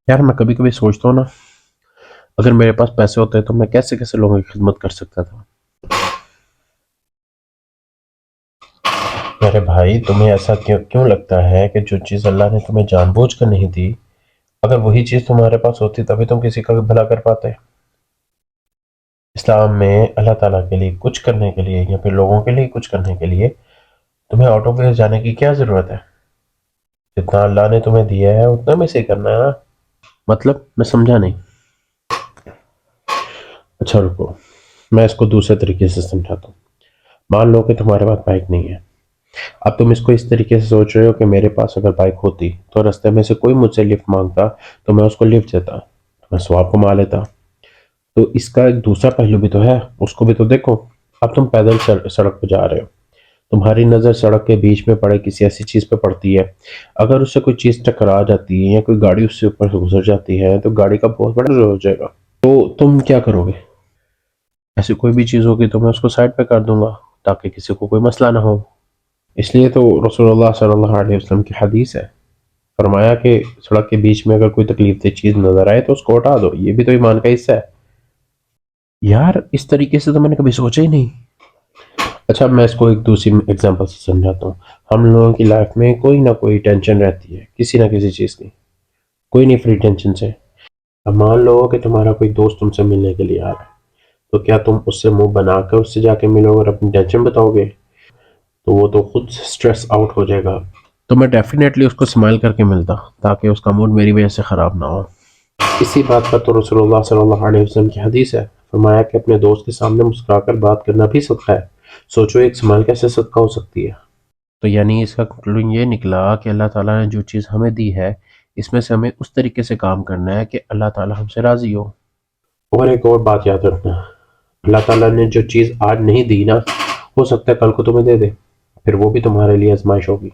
یار میں کبھی کبھی سوچتا ہوں نا، اگر میرے پاس پیسے ہوتے تو میں کیسے کیسے لوگوں کی خدمت کر سکتا تھا۔ میرے بھائی، تمہیں ایسا کیوں لگتا ہے کہ جو چیز اللہ نے تمہیں جان بوجھ کر نہیں دی، اگر وہی چیز تمہارے پاس ہوتی تبھی تم کسی کا بھلا کر پاتے؟ اسلام میں اللہ تعالیٰ کے لیے کچھ کرنے کے لیے یا پھر لوگوں کے لیے کچھ کرنے کے لیے تمہیں آؤٹ آف ویز جانے کی کیا ضرورت ہے؟ جتنا اللہ نے تمہیں دیا ہے اتنا میں سے کرنا ہے نا۔ مطلب میں سمجھا نہیں۔ اچھا رکو، میں اس کو دوسرے طریقے سے سمجھاتا ہوں۔ مان لو کہ تمہارے پاس بائک نہیں ہے۔ اب تم اس کو اس طریقے سے سوچ رہے ہو کہ میرے پاس اگر بائک ہوتی تو رستے میں سے کوئی مجھ سے لفٹ مانگتا تو میں اس کو لفٹ دیتا، میں ثواب کما لیتا۔ تو اس کا ایک دوسرا پہلو بھی تو ہے، اس کو بھی تو دیکھو۔ اب تم پیدل سڑک پہ جا رہے ہو، تمہاری نظر سڑک کے بیچ میں پڑے کسی ایسی چیز پہ پڑتی ہے، اگر اس سے کوئی چیز ٹکرا جاتی ہے یا کوئی گاڑی اس سے اوپر سے گزر جاتی ہے تو گاڑی کا بہت بڑا نقصان ہو جائے گا۔ تو تم کیا کرو گے؟ ایسی کوئی بھی چیز ہوگی تو میں اس کو سائڈ پہ کر دوں گا تاکہ کسی کو کوئی مسئلہ نہ ہو۔ اس لیے تو رسول اللہ صلی اللہ علیہ وسلم کی حدیث ہے، فرمایا کہ سڑک کے بیچ میں اگر کوئی تکلیف دہ چیز نظر آئے تو اس کو ہٹا دو، یہ بھی تو ایمان کا حصہ ہے۔ یار اس طریقے سے تو میں نے کبھی سوچا ہی نہیں۔ اچھا میں اس کو ایک دوسری ایگزامپل سے سمجھاتا ہوں۔ ہم لوگوں کی لائف میں کوئی نہ کوئی ٹینشن رہتی ہے، کسی نہ کسی چیز کی، کوئی نہیں فری ٹینشن سے۔ اب مان لو کہ تمہارا کوئی دوست تم سے ملنے کے لیے آ رہا ہے، تو کیا تم اس سے منہ بنا کر اس سے جا کے ملو اور اپنی ٹینشن بتاؤ گے؟ تو وہ تو خود سٹریس آؤٹ ہو جائے گا۔ تو میں ڈیفینیٹلی اس کو اسمائل کر کے ملتا تاکہ اس کا موڈ میری وجہ سے خراب نہ ہو۔ اسی بات پر تو رسول اللہ صلی اللہ علیہ وسلم کی حدیث ہے، فرمایا کہ اپنے دوست کے سامنے مسکرا کر بات کرنا بھی صدقہ ہے۔ سوچو ایک اسمائل کیسے صدقہ ہو سکتی ہے۔ تو یعنی اس کا کنکلوژن یہ نکلا کہ اللہ تعالیٰ نے جو چیز ہمیں دی ہے اس میں سے ہمیں اس طریقے سے کام کرنا ہے کہ اللہ تعالیٰ ہم سے راضی ہو۔ اور ایک اور بات یاد رکھنا، اللہ تعالیٰ نے جو چیز آج نہیں دی نا، ہو سکتا ہے کل کو تمہیں دے دے، پھر وہ بھی تمہارے لیے آزمائش ہوگی۔